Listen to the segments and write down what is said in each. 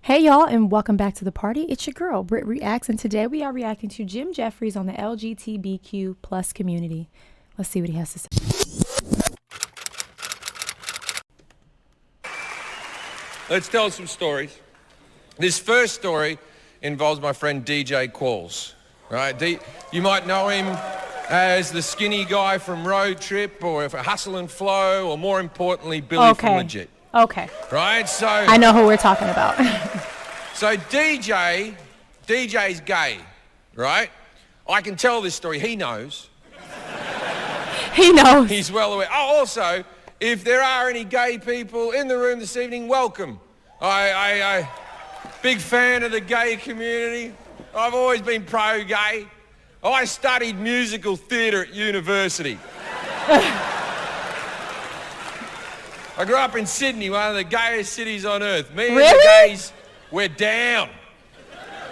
Hey y'all, and welcome back to the party. It's your girl, BrittReacts, and today we are reacting to Jefferies on the LGBTQ plus community. Let's see what he has to say. Let's tell some stories. This first story involves my friend DJ Qualls, right? You might know him as the skinny guy from Road Trip, or for Hustle and Flow, or more importantly, Billy from Legit. Okay. Right? So I know who we're talking about. So DJ's gay, right? I can tell this story. He knows. He knows. He's well aware. Oh, also, if there are any gay people in the room this evening, welcome. I big fan of the gay community. I've always been pro-gay. I studied musical theatre at university. I grew up in Sydney, one of the gayest cities on earth. Me and the gays, we're down.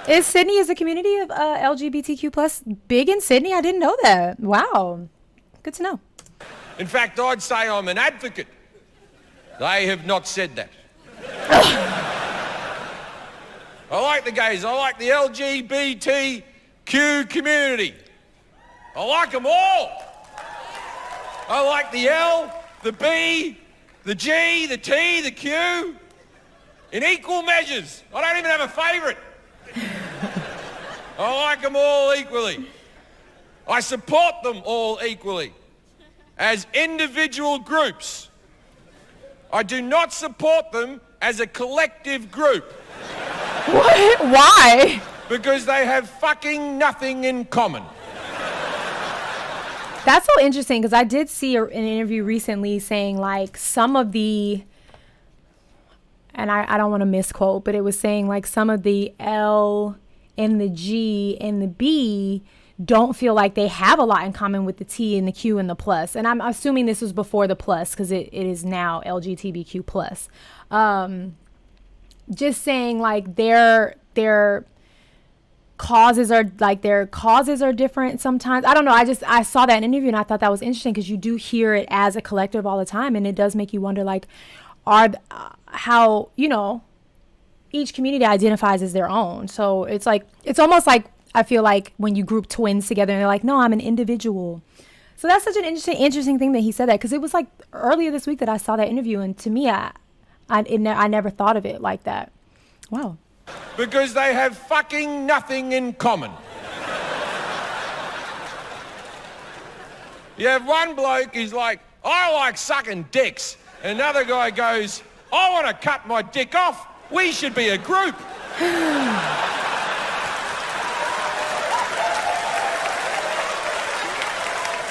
Is Sydney is a community of LGBTQ plus big in Sydney? I didn't know that. Wow. Good to know. In fact, I'd say I'm an advocate. They have not said that. I like the gays. I like the LGBTQ community. I like them all. I like the L, the B, the G, the T, the Q, in equal measures. I don't even have a favourite. I like them all equally. I support them all equally. As individual groups. I do not support them as a collective group. What? Why? Because they have fucking nothing in common. That's so interesting, because I did see an interview recently saying like some of the, and I don't want to misquote, but it was saying like some of the L and the G and the B don't feel like they have a lot in common with the T and the Q and the plus. And I'm assuming this was before the plus, because it is now LGBTQ plus. Just saying like their causes are different sometimes. I don't know. I saw that in an interview and I thought that was interesting, because you do hear it as a collective all the time, and it does make you wonder like how, you know, each community identifies as their own. So it's like, it's almost like, I feel like when you group twins together and they're like, no, I'm an individual. So that's such an interesting thing that he said that, because it was like earlier this week that I saw that interview, and to me, I never thought of it like that. Wow. Because they have fucking nothing in common. You have one bloke who's like, I like sucking dicks. Another guy goes, I want to cut my dick off. We should be a group.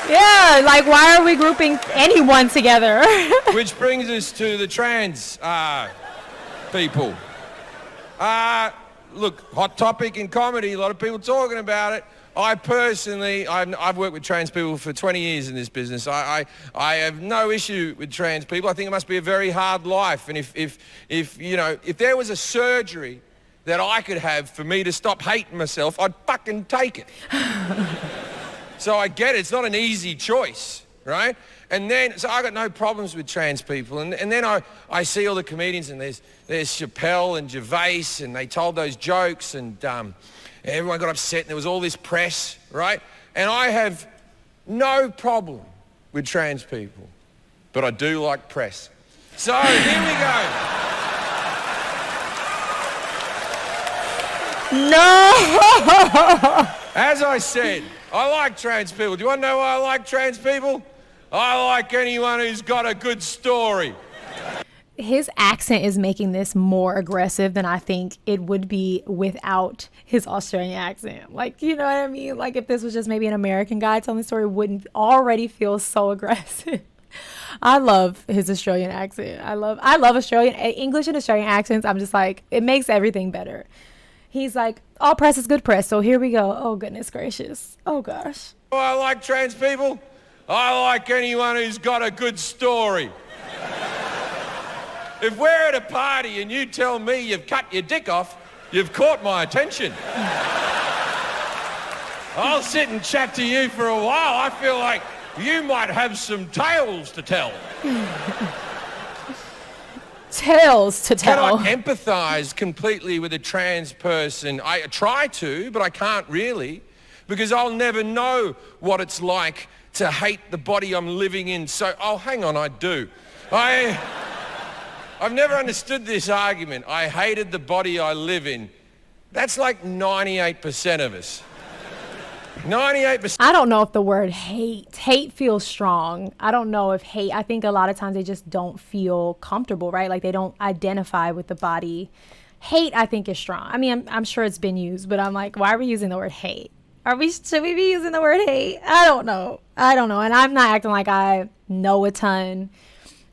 Yeah, like why are we grouping anyone together? Which brings us to the trans people. Look, hot topic in comedy, a lot of people talking about it. I personally, I've worked with trans people for 20 years in this business. I have no issue with trans people. I think it must be a very hard life. And if you know, if there was a surgery that I could have for me to stop hating myself, I'd fucking take it. So I get it. It's not an easy choice, right? And then, so I got no problems with trans people. And then I see all the comedians, and there's Chappelle and Gervais, and they told those jokes, and everyone got upset, and there was all this press, right? And I have no problem with trans people, but I do like press. So here we go. No! As I said, I like trans people. Do you want to know why I like trans people? I like anyone who's got a good story. His accent is making this more aggressive than I think it would be without his Australian accent. Like, you know what I mean? Like if this was just maybe an American guy telling the story, it wouldn't already feel so aggressive. I love his Australian accent. I love Australian English and Australian accents. I'm just like, it makes everything better. He's like, all press is good press, so here we go. Oh, goodness gracious. Oh, gosh. I like trans people. I like anyone who's got a good story. If we're at a party and you tell me you've cut your dick off, you've caught my attention. I'll sit and chat to you for a while. I feel like you might have some tales to tell. tales to tell. Cannot empathize completely with a trans person. I try to, but I can't really, because I'll never know what it's like to hate the body I'm living in. So, oh, hang on, I do. I've never understood this argument. I hated the body I live in. That's like 98% of us. 98%. I don't know if the word hate feels strong. I don't know if hate, I think a lot of times they just don't feel comfortable, right? Like they don't identify with the body. Hate, I think, is strong. I mean, I'm sure it's been used, but I'm like, why are we using the word hate? Should we be using the word hate? I don't know. And I'm not acting like I know a ton.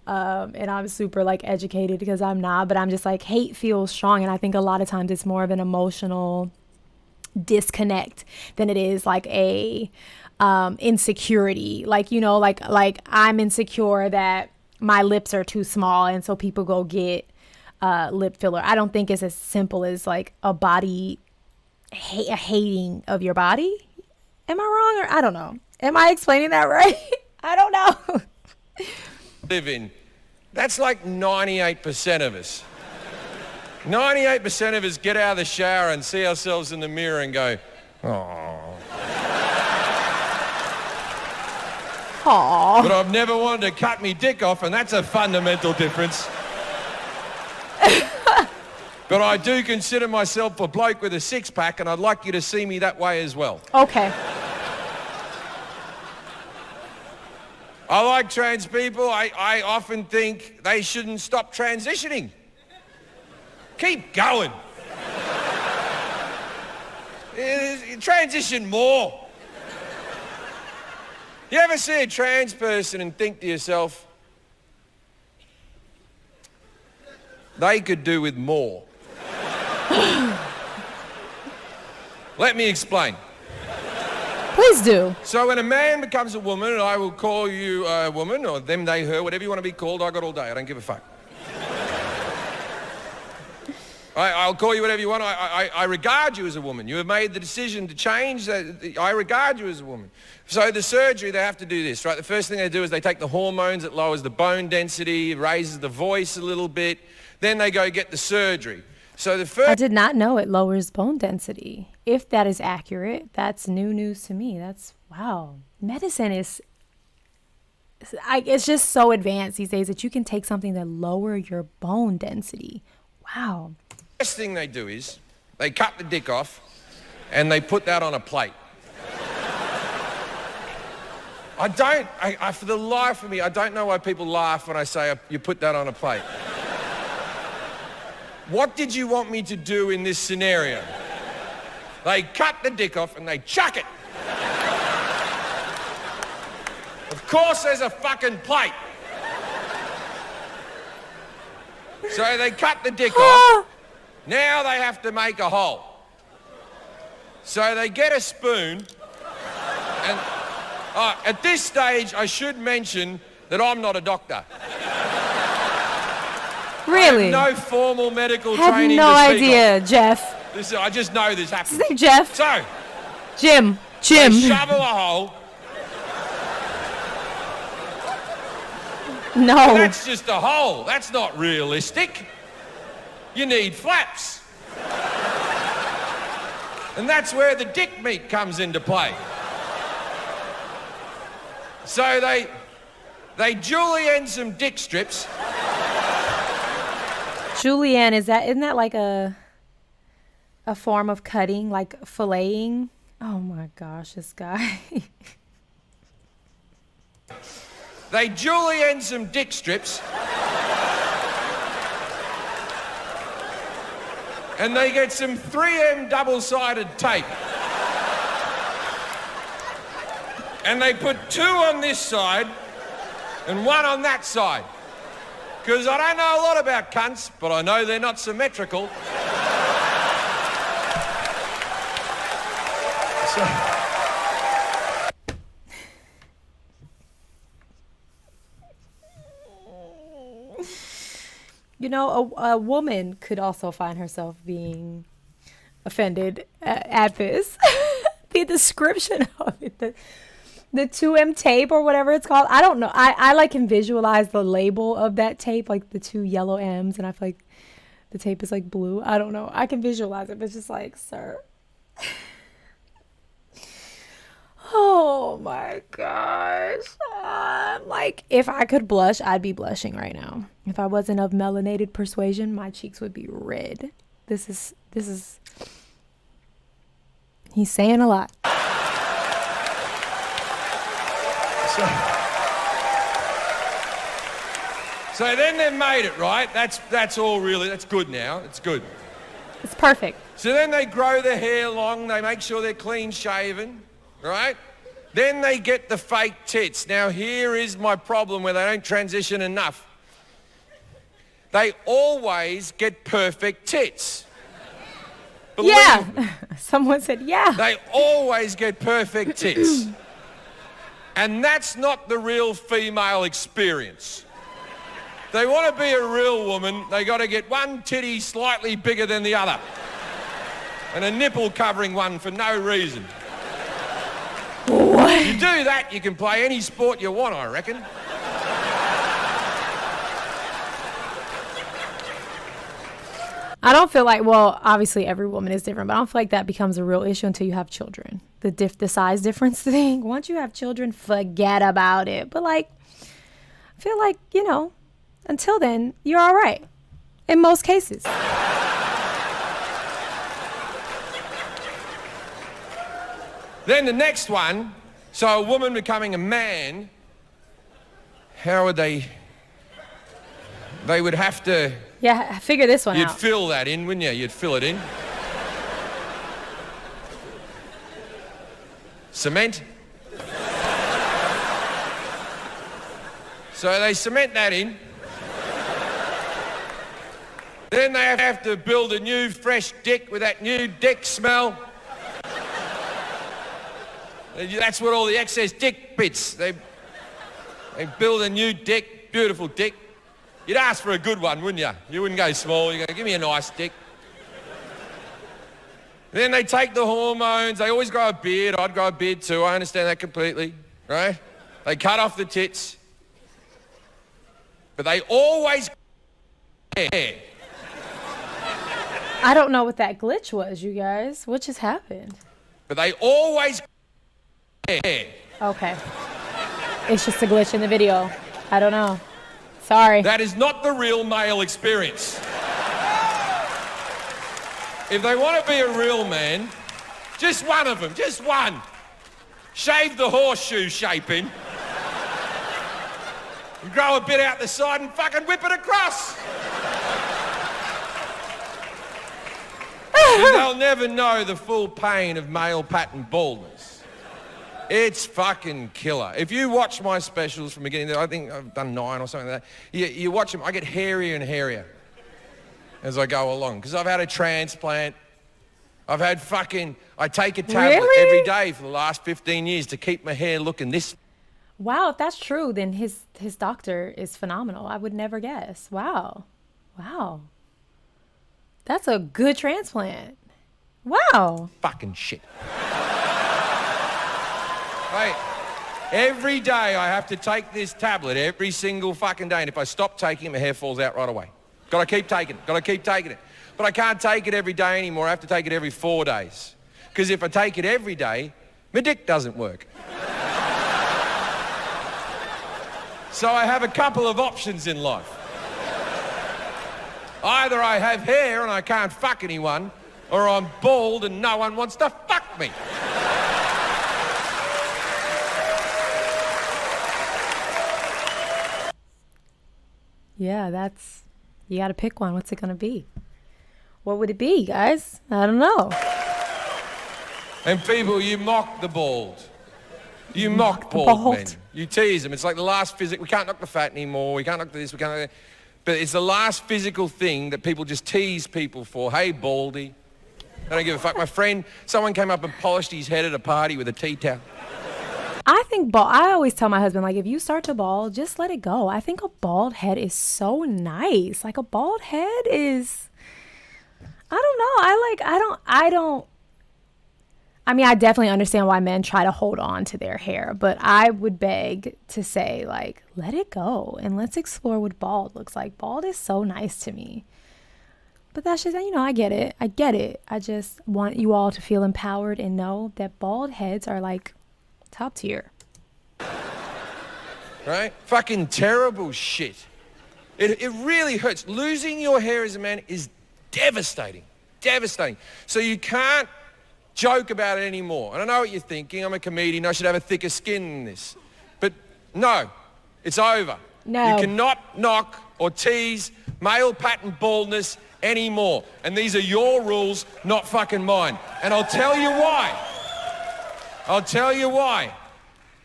And I'm super like educated, because I'm not, but I'm just like, hate feels strong. And I think a lot of times it's more of an emotional disconnect than it is like a insecurity. Like, you know, like I'm insecure that my lips are too small, and so people go get lip filler. I don't think it's as simple as like a body hating of your body. Am I wrong? Or I don't know. Am I explaining that right? I don't know. Living. That's like 98% of us. 98% of us get out of the shower and see ourselves in the mirror and go, oh. Aww. But I've never wanted to cut me dick off, and that's a fundamental difference. But I do consider myself a bloke with a six-pack, and I'd like you to see me that way as well. Okay. I like trans people. I often think they shouldn't stop transitioning. Keep going. Transition more. You ever see a trans person and think to yourself, they could do with more? Let me explain. Please do. So when a man becomes a woman, and I will call you a woman, or them, they, her, whatever you want to be called, I got all day. I don't give a fuck. I'll call you whatever you want. I regard you as a woman. You have made the decision to change. I regard you as a woman. So the surgery, they have to do this, right? The first thing they do is they take the hormones. It lowers the bone density, raises the voice a little bit. Then they go get the surgery. So the first... I did not know it lowers bone density. If that is accurate, that's new news to me. That's, wow. Medicine is... it's just so advanced these days that you can take something that lower your bone density. Wow. First thing they do is they cut the dick off and they put that on a plate. For the life of me, I don't know why people laugh when I say you put that on a plate. What did you want me to do in this scenario? They cut the dick off and they chuck it. Of course there's a fucking plate. So they cut the dick off. Now they have to make a hole. So they get a spoon, and at this stage I should mention that I'm not a doctor. Really? I have no formal medical I training. have no to speak idea, of. Jeff. I just know this happens. His name Jeff? So, Jim. they shovel a hole. No. Well, that's just a hole. That's not realistic. You need flaps. And that's where the dick meat comes into play. So they julienne some dick strips. Julienne, isn't that like a form of cutting, like filleting? Oh my gosh, this guy. They julienne some dick strips. And they get some 3M double-sided tape. And they put 2 on this side and 1 on that side. Because I don't know a lot about cunts, but I know they're not symmetrical. You know, a woman could also find herself being offended at this. The description of it. the 2M tape or whatever it's called. I don't know. I like can visualize the label of that tape, like the 2 yellow M's, and I feel like the tape is like blue. I don't know. I can visualize it, but it's just like, sir. Oh my gosh. Like, if I could blush, I'd be blushing right now. If I wasn't of melanated persuasion, my cheeks would be red. This is, he's saying a lot. So then they've made it, right? That's all really, that's good now. It's good. It's perfect. So then they grow their hair long, they make sure they're clean shaven, right? Then they get the fake tits. Now here is my problem where they don't transition enough. They always get perfect tits. Believe me. Someone said, yeah. They always get perfect tits. And that's not the real female experience. They want to be a real woman, they got to get one titty slightly bigger than the other. And a nipple covering one for no reason. What? You do that, you can play any sport you want, I reckon. I don't feel like, well, obviously every woman is different, but I don't feel like that becomes a real issue until you have children. The size difference thing. Once you have children, forget about it. But like, I feel like, you know, until then, you're all right. In most cases. Then the next one, so a woman becoming a man, how would they would have to... Yeah, figure this one out. You'd fill that in, wouldn't you? You'd fill it in. Cement. So they cement that in. Then they have to build a new fresh dick with that new dick smell. That's what all the excess dick bits. They build a new dick, beautiful dick. You'd ask for a good one, wouldn't you? You wouldn't go small. You'd go, give me a nice dick. Then they take the hormones. They always grow a beard. I'd grow a beard too. I understand that completely, right? They cut off the tits. But they always hair. I don't know what that glitch was, you guys. What just happened? But they always hair. Okay. It's just a glitch in the video. I don't know. Sorry. That is not the real male experience. If they want to be a real man, just one of them, just one. Shave the horseshoe shape in. And grow a bit out the side and fucking whip it across. And they'll never know the full pain of male pattern baldness. It's fucking killer. If you watch my specials from beginning, I think I've done 9 or something like that. You watch them, I get hairier and hairier as I go along. Because I've had a transplant. I've had I take a tablet every day for the last 15 years to keep my hair looking this. Wow, if that's true, then his doctor is phenomenal. I would never guess. Wow. That's a good transplant. Wow. Fucking shit. Right. Every day I have to take this tablet every single fucking day, and if I stop taking it, my hair falls out right away. Gotta keep taking it. But I can't take it every day anymore. I have to take it every 4 days. Because if I take it every day, my dick doesn't work. So I have a couple of options in life. Either I have hair and I can't fuck anyone, or I'm bald and no one wants to fuck me. Yeah, you gotta pick one. What's it gonna be? What would it be, guys? I don't know. And people, you mock the bald. You mock bald men. You tease them. It's like the last physical. We can't knock the fat anymore. We can't knock this. We can't knock that. But it's the last physical thing that people just tease people for. Hey, baldy. I don't give a fuck. My friend, someone came up and polished his head at a party with a tea towel. I think I always tell my husband, like, if you start to bald, just let it go. I think a bald head is so nice. Like, a bald head is, I don't know. I mean, I definitely understand why men try to hold on to their hair, but I would beg to say, like, let it go and let's explore what bald looks like. Bald is so nice to me. But that's just, I get it. I get it. I just want you all to feel empowered and know that bald heads are like top tier. Right? Fucking terrible shit. It really hurts. Losing your hair as a man is devastating. Devastating. So you can't joke about it anymore. And I know what you're thinking. I'm a comedian. I should have a thicker skin than this. But no, it's over. No. You cannot knock or tease male pattern baldness anymore. And these are your rules, not fucking mine. And I'll tell you why. I'll tell you why.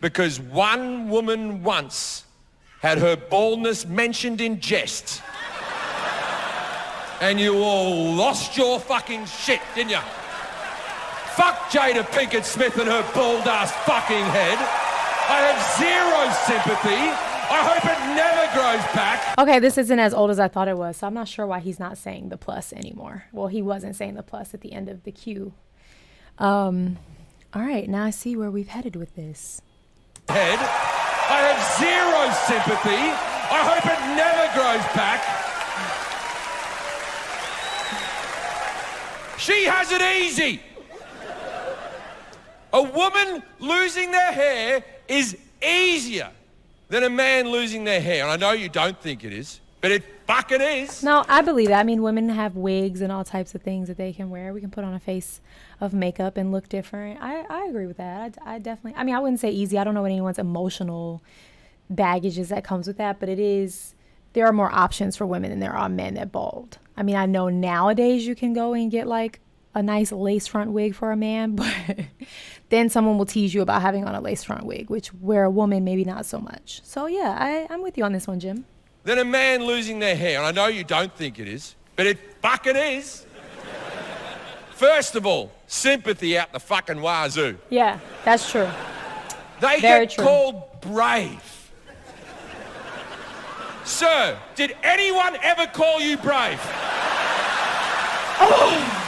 Because one woman once had her baldness mentioned in jest. And you all lost your fucking shit, didn't you? Fuck Jada Pinkett Smith and her bald ass fucking head. I have zero sympathy. I hope it never grows back. Okay, this isn't as old as I thought it was, so I'm not sure why he's not saying the plus anymore. Well, he wasn't saying the plus at the end of the Q. All right, now I see where we've headed with this. Head. I have zero sympathy. I hope it never grows back. She has it easy. A woman losing their hair is easier than a man losing their hair. And I know you don't think it is, but it fucking is. No, I believe that. I mean, women have wigs and all types of things that they can wear. We can put on a face of makeup and look different. I agree with that. I definitely, I mean, I wouldn't say easy. I don't know what anyone's emotional baggage is that comes with that, but there are more options for women than there are men that bald. I mean, I know nowadays you can go and get like a nice lace front wig for a man, but then someone will tease you about having on a lace front wig, which where a woman maybe not so much. So yeah, I'm with you on this one, Jim. Than a man losing their hair. And I know you don't think it is, but it fucking is. First of all, sympathy out the fucking wazoo. Yeah, that's true. They Very get true. called brave. Sir, did anyone ever call you brave? Oh,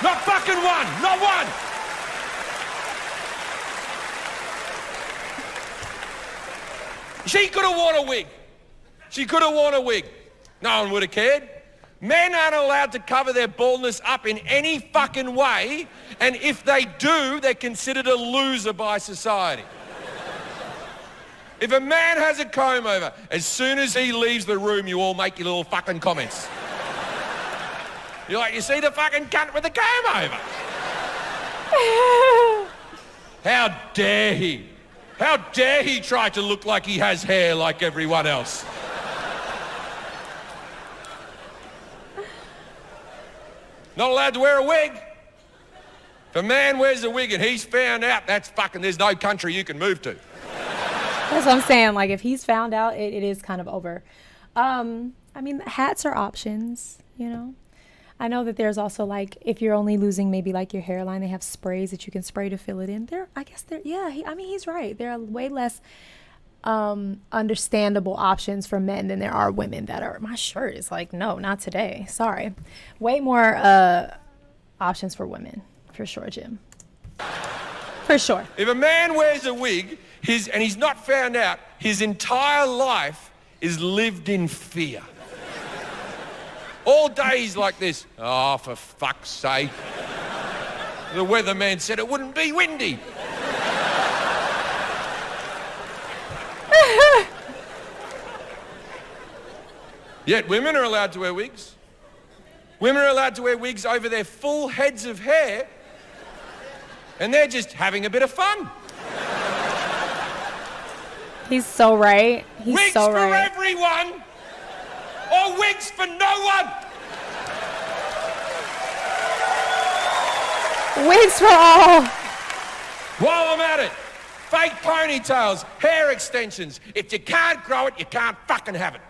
not fucking one, not one. She could have worn a wig. She could have worn a wig. No one would have cared. Men aren't allowed to cover their baldness up in any fucking way, and if they do, they're considered a loser by society. If a man has a comb over, as soon as he leaves the room, you all make your little fucking comments. You're like, you see the fucking cunt with the comb over? How dare he? How dare he try to look like he has hair like everyone else? Not allowed to wear a wig. If a man wears a wig and he's found out, that's fucking, there's no country you can move to. That's what I'm saying. Like, if he's found out, it is kind of over. I mean, hats are options, you know. I know that there's also, like, if you're only losing maybe, like, your hairline, they have sprays that you can spray to fill it in. He's right. There are way less understandable options for men than there are women that are, my shirt is like, no, not today. Sorry. Way more options for women, for sure, Jim. For sure. If a man wears a wig, and he's not found out, his entire life is lived in fear. All day he's like this. Oh, for fuck's sake. The weatherman said it wouldn't be windy. Yet women are allowed to wear wigs. Women are allowed to wear wigs over their full heads of hair, and they're just having a bit of fun. He's so right. He's wigs so for right. everyone, or wigs for no one. Wigs for all. While I'm at it, fake ponytails, hair extensions. If you can't grow it, you can't fucking have it.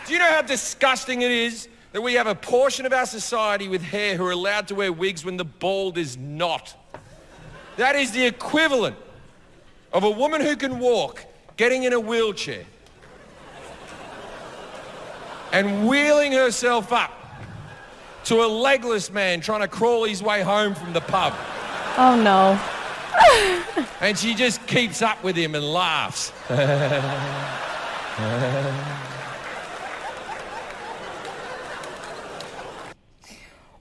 Do you know how disgusting it is that we have a portion of our society with hair who are allowed to wear wigs when the bald is not? That is the equivalent of a woman who can walk getting in a wheelchair and wheeling herself up to a legless man trying to crawl his way home from the pub. Oh, no. And she just keeps up with him and laughs.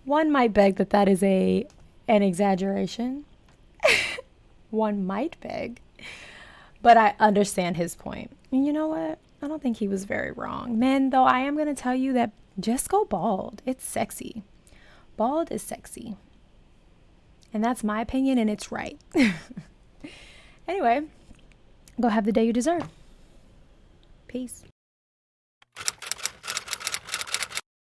One might beg that that is an exaggeration. One might beg. But I understand his point. And you know what? I don't think he was very wrong. Men, though, I am going to tell you that just go bald. It's sexy. Bald is sexy. And that's my opinion, and it's right. Anyway, go have the day you deserve. Peace.